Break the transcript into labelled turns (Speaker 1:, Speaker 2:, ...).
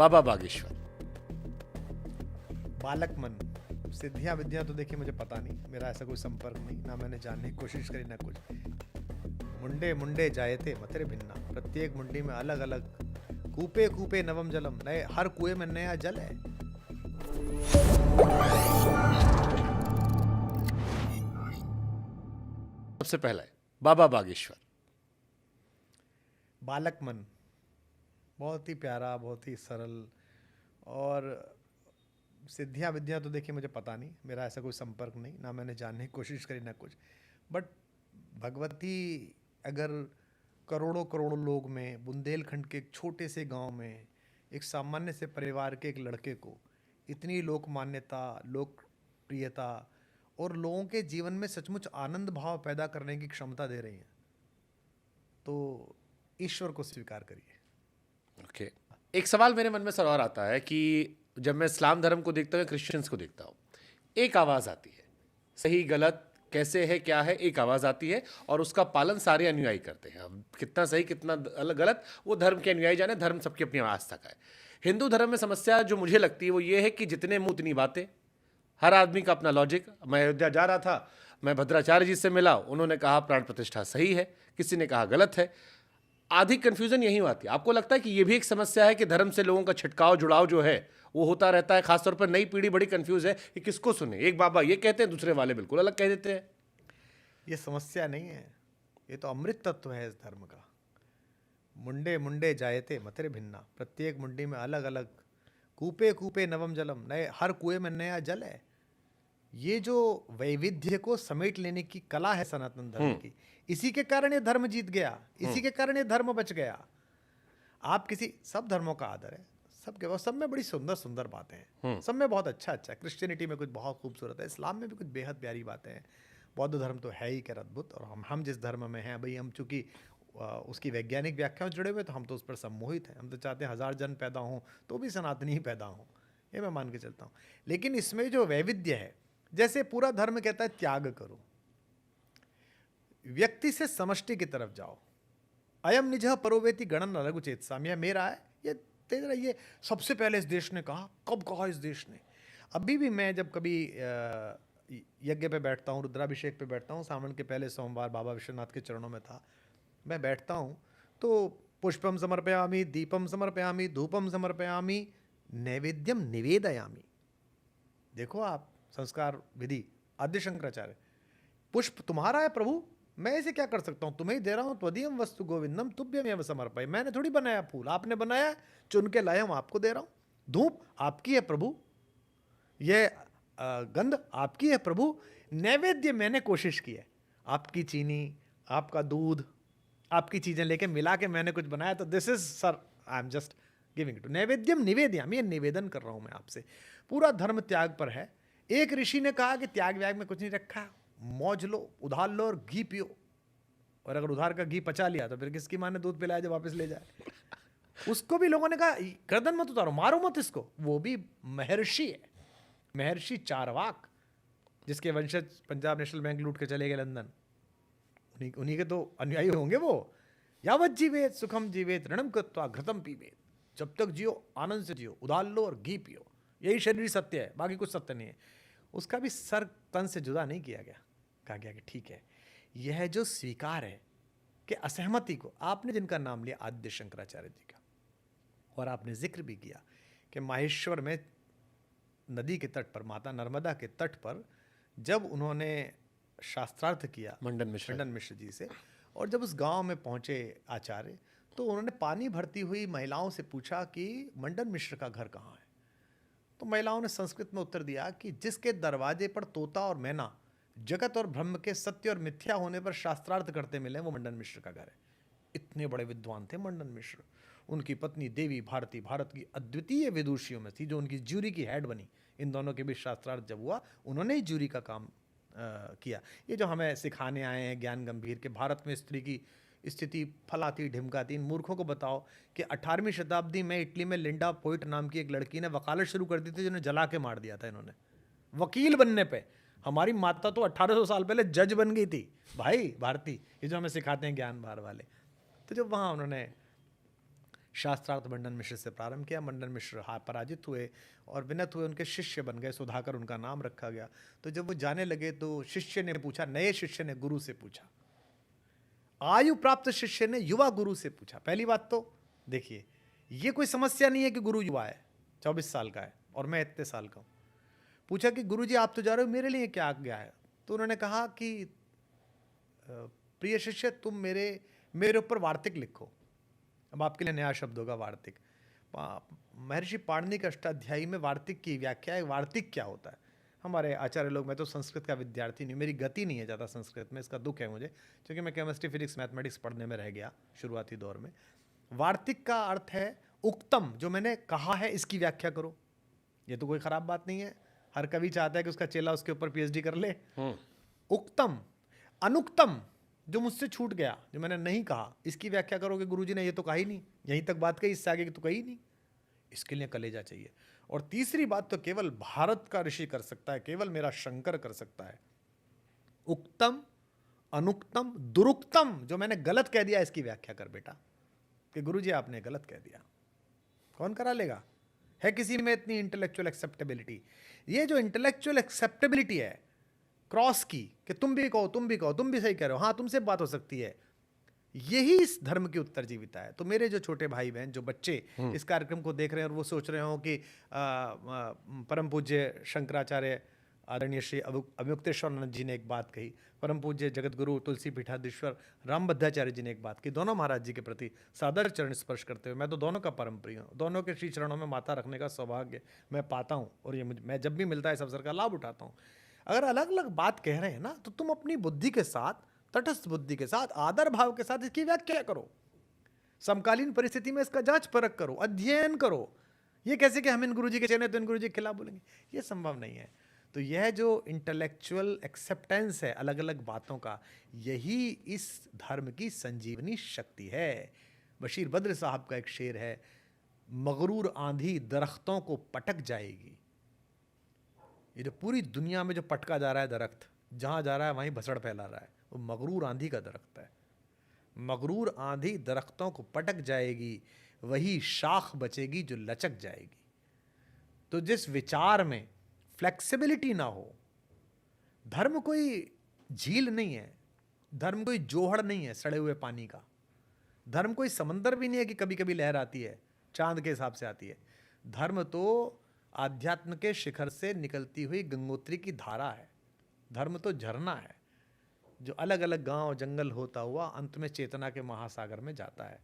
Speaker 1: बाबा बागेश्वर।
Speaker 2: बालक मन, सिद्धियां विद्या तो देखिए मुझे पता नहीं, मेरा ऐसा कोई संपर्क नहीं, ना मैंने जानने की कोशिश करी ना कुछ। मुंडे मुंडे जायते मतरे भिन्ना, प्रत्येक मुंडी में अलग अलग कूपे कूपे नवम जलम, नए हर कुएं में नया जल है।
Speaker 1: सबसे पहला है बाबा बागेश्वर।
Speaker 2: बालक मन बहुत ही प्यारा, बहुत ही सरल, और सिद्धियां विद्या तो देखिए मुझे पता नहीं, मेरा ऐसा कोई संपर्क नहीं, ना मैंने जानने की कोशिश करी ना कुछ। बट भगवती अगर करोड़ों करोड़ों लोग में, बुंदेलखंड के एक छोटे से गांव में, एक सामान्य से परिवार के एक लड़के को इतनी लोक मान्यता, लोकप्रियता और लोगों के जीवन में सचमुच आनंद भाव पैदा करने की क्षमता दे रही हैं, तो ईश्वर को स्वीकार करिए।
Speaker 1: ओके, एक सवाल मेरे मन में सर और आता है कि जब मैं इस्लाम धर्म को देखता हूँ, क्रिश्चियंस को देखता हूँ, एक आवाज़ आती है, सही गलत कैसे है क्या है, एक आवाज़ आती है और उसका पालन सारे अनुयायी करते हैं। अब कितना सही कितना अलग गलत वो धर्म के अनुयायी जाने, धर्म सबकी अपनी आस्था का है। हिंदू धर्म में समस्या जो मुझे लगती है वो ये है कि जितने मुंह उतनी बातें, हर आदमी का अपना लॉजिक। मैं अयोध्या जा रहा था, मैं भद्राचार्य जी से मिला, उन्होंने कहा प्राण प्रतिष्ठा सही है, किसी ने कहा गलत है। आधी कन्फ्यूजन यही आती है। आपको लगता है कि ये भी एक समस्या है कि धर्म से लोगों का छिटकाव जुड़ाव जो है वो होता रहता है, खासतौर पर नई पीढ़ी बड़ी कंफ्यूज है कि किसको सुने, एक बाबा ये कहते हैं, दूसरे वाले बिल्कुल अलग कह देते हैं।
Speaker 2: ये समस्या नहीं है, ये तो अमृत तत्व है इस धर्म का। मुंडे मुंडे जायते मतरे भिन्ना, प्रत्येक मुंडी में अलग अलग कूपे कूपे नवम जलम, नए हर कुएं में नया जल है। ये जो वैविध्य को समेट लेने की कला है सनातन धर्म की, इसी के कारण ये धर्म जीत गया, इसी के कारण ये धर्म बच गया। आप किसी, सब धर्मों का आदर है, सबके, सब में बड़ी सुंदर सुंदर बातें हैं, सब में बहुत अच्छा अच्छा है। क्रिश्चियनिटी में कुछ बहुत खूबसूरत है, इस्लाम में भी कुछ बेहद प्यारी बातें हैं, बौद्ध धर्म तो है ही क्या अद्भुत। और हम जिस धर्म में हैं भाई, हम चूंकि उसकी वैज्ञानिक व्याख्याओं जुड़े हुए, तो हम तो उस पर सम्मोहित हैं। हम तो चाहते हैं 1000 जन पैदा हों तो भी सनातनी ही पैदा हों, ये मैं मान के चलता हूँ। लेकिन इसमें जो वैविध्य है, जैसे पूरा धर्म कहता है त्याग करो, व्यक्ति से समष्टि की तरफ जाओ। अयम निजः परोवेति गणन लघु चेतसाम, यह मेरा है, ये तेरा, ये सबसे पहले इस देश ने कहा। कब कहा इस देश ने? अभी भी मैं जब कभी यज्ञ पे बैठता हूँ, रुद्राभिषेक पे बैठता हूँ, सावन के पहले सोमवार बाबा विश्वनाथ के चरणों में था, मैं बैठता हूँ तो पुष्पम समर्पयामि, दीपम समर्पयामि, धूपम समर्पयामि, नैवेद्यम निवेदयामि। देखो आप, संस्कार विधि, आद्य शंकराचार्य, पुष्प तुम्हारा है प्रभु, मैं इसे क्या कर सकता हूँ, तुम्हें ही दे रहा हूँ। त्वदीयम वस्तु गोविंदम तुभ्यमेव समर्पय, मैंने थोड़ी बनाया फूल, आपने बनाया, चुन के लाया हूँ, आपको दे रहा हूँ। धूप आपकी है प्रभु, ये गंध आपकी है प्रभु, नैवेद्य मैंने कोशिश की है, आपकी चीनी, आपका दूध, आपकी चीजें लेके मिला के मैंने कुछ बनाया, तो this is sir, I am just giving it. नैवेद्यम निवेद्यामि, ये निवेदन कर रहा हूं मैं आपसे। पूरा धर्म त्याग पर है। एक ऋषि ने कहा कि त्याग व्याग में कुछ नहीं रखा, मौज लो, उधार लो और घी पियो, और अगर उधार का घी पचा लिया तो फिर किसकी माँ ने दूध पिलाया जो वापस ले जाए। उसको भी लोगों ने कहा गर्दन मत उतारो, मारो मत इसको। वो भी महर्षि है, महर्षि चारवाक, जिसके वंशज पंजाब नेशनल बैंक लूट के चले गए लंदन, उन्हीं के तो अनुयायी होंगे वो। यावत जीवेत सुखम जीवेत ऋणम कृत्वा घृतम पीवेत, जब तक जियो आनंद से जियो, उधार लो और घी पियो, यही शरीर सत्य है, बाकी कुछ सत्य नहीं है। उसका भी सर तन से जुदा नहीं किया गया, कहा गया कि ठीक है, यह जो स्वीकार है कि असहमति को, आपने जिनका नाम लिया आद्य शंकराचार्य जी का, और आपने जिक्र भी किया कि माहेश्वर में नदी के तट पर, माता नर्मदा के तट पर, जब उन्होंने शास्त्रार्थ किया मंडन मिश्र जी से, और जब उस गांव में पहुंचे आचार्य, तो उन्होंने पानी भरती हुई महिलाओं से पूछा कि मंडन मिश्र का घर कहाँ है। तो महिलाओं ने संस्कृत में उत्तर दिया कि जिसके दरवाजे पर तोता और मैना जगत और ब्रह्म के सत्य और मिथ्या होने पर शास्त्रार्थ करते मिले, वो मंडन मिश्र का घर है। इतने बड़े विद्वान थे मंडन मिश्र। उनकी पत्नी देवी भारती भारत की अद्वितीय विदुषियों में थी, जो उनकी ज्यूरी की हेड बनी। इन दोनों के बीच शास्त्रार्थ जब हुआ, उन्होंने ही ज्यूरी का काम किया। ये जो हमें सिखाने आए हैं ज्ञान गंभीर के भारत में स्त्री की स्थिति फलाती ढिमकाती, इन मूर्खों को बताओ कि 18वीं शताब्दी में इटली में लिंडा पोइट नाम की एक लड़की ने वकालत शुरू कर दी थी, जिन्हें जला के मार दिया था इन्होंने वकील बनने पे। हमारी माता तो 1800 साल पहले जज बन गई थी भाई भारती, ये जो हमें सिखाते हैं ज्ञान भार वाले। तो जब वहाँ उन्होंने शास्त्रार्थ मंडन मिश्र से प्रारंभ किया। मंडन मिश्र पराजित हुए और विनत हुए, उनके शिष्य बन गए, सुधाकर उनका नाम रखा गया। तो जब वो जाने लगे तो शिष्य ने पूछा, नए शिष्य ने गुरु से पूछा, आयु प्राप्त शिष्य ने युवा गुरु से पूछा। पहली बात तो देखिए, ये कोई समस्या नहीं है कि गुरु युवा है, 24 साल का है और मैं इतने साल का हूँ। पूछा कि गुरुजी आप तो जा रहे हो, मेरे लिए क्या आज्ञा है? तो उन्होंने कहा कि प्रिय शिष्य, तुम मेरे ऊपर वार्तिक लिखो। अब आपके लिए नया शब्द होगा, वार्तिक। महर्षि पाणिनि के अष्टाध्यायी में वार्तिक की व्याख्या है। वार्तिक क्या होता है? हमारे आचार्य लोग, मैं तो संस्कृत का विद्यार्थी नहीं, मेरी गति नहीं है ज़्यादा संस्कृत में, इसका दुख है मुझे, क्योंकि मैं केमिस्ट्री, फिजिक्स, मैथमेटिक्स पढ़ने में रह गया शुरुआती दौर में। वार्तिक का अर्थ है उक्तम, जो मैंने कहा है इसकी व्याख्या करो। ये तो कोई ख़राब बात नहीं है, हर कवि चाहता है कि उसका चेला उसके ऊपर PhD कर ले। उक्तम। अनुक्तम, जो मुझसे छूट गया, जो मैंने नहीं कहा, इसकी व्याख्या करोगे। गुरुजी ने ये तो कहा ही नहीं, यहीं तक बात कही, इससे आगे की तो कही नहीं। इसके लिए कलेजा चाहिए। और तीसरी बात तो केवल भारत का ऋषि कर सकता है, केवल मेरा शंकर कर सकता है। उक्तम, अनुक्तम, दुरुक्तम, जो मैंने गलत कह दिया इसकी व्याख्या कर बेटा, कि गुरुजी आपने गलत कह दिया। कौन करा लेगा? है किसी में इतनी इंटेलेक्चुअल एक्सेप्टेबिलिटी? ये जो इंटेलेक्चुअल एक्सेप्टेबिलिटी है क्रॉस की, कि तुम भी कहो, तुम भी कहो, तुम भी सही कह रहे हो, हाँ तुमसे बात हो सकती है, यही इस धर्म की उत्तरजीविता है। तो मेरे जो छोटे भाई बहन, जो बच्चे इस कार्यक्रम को देख रहे हैं और वो सोच रहे हो कि परम पूज्य शंकराचार्य आदरणीय श्री अभिमुक्तेश्वरानंद जी ने एक बात कही, परम पूज्य जगत गुरु तुलसी पीठाधीश्वर रामभद्राचार्य जी ने एक बात की, दोनों महाराज जी के प्रति सादर चरण स्पर्श करते हुए, मैं तो दोनों का परम प्रिय हूँ, दोनों के श्री चरणों में माथा रखने का सौभाग्य मैं पाता हूँ, और ये मैं जब भी मिलता है इस अवसर का लाभ उठाता हूँ। अगर अलग अलग बात कह रहे हैं ना, तो तुम अपनी बुद्धि के साथ, तटस्थ बुद्धि के साथ, आदर भाव के साथ इसकी व्याख्या करो, समकालीन परिस्थिति में इसका जांच परख करो, अध्ययन करो। ये कैसे कि हम इन गुरुजी के चेले तो इन गुरुजी के खिलाफ बोलेंगे, ये संभव नहीं है। तो यह जो इंटेलेक्चुअल एक्सेप्टेंस है अलग अलग बातों का, यही इस धर्म की संजीवनी शक्ति है। बशीर बद्र साहब का एक शेर है, मगरूर आंधी दरख्तों को पटक जाएगी। ये जो पूरी दुनिया में जो पटका जा रहा है दरख्त, जहाँ जा रहा है वहीं भसड़ फैला रहा है, वो मगरूर आंधी का दरख्त है। मगरूर आंधी दरख्तों को पटक जाएगी, वही शाख बचेगी जो लचक जाएगी। तो जिस विचार में फ्लेक्सिबिलिटी ना हो, धर्म कोई झील नहीं है, धर्म कोई जोहड़ नहीं है सड़े हुए पानी का, धर्म कोई समंदर भी नहीं है कि कभी कभी लहर आती है, चांद के हिसाब से आती है। धर्म तो आध्यात्म के शिखर से निकलती हुई गंगोत्री की धारा है। धर्म तो झरना है जो अलग अलग गांव जंगल होता हुआ अंत में चेतना के महासागर में जाता है।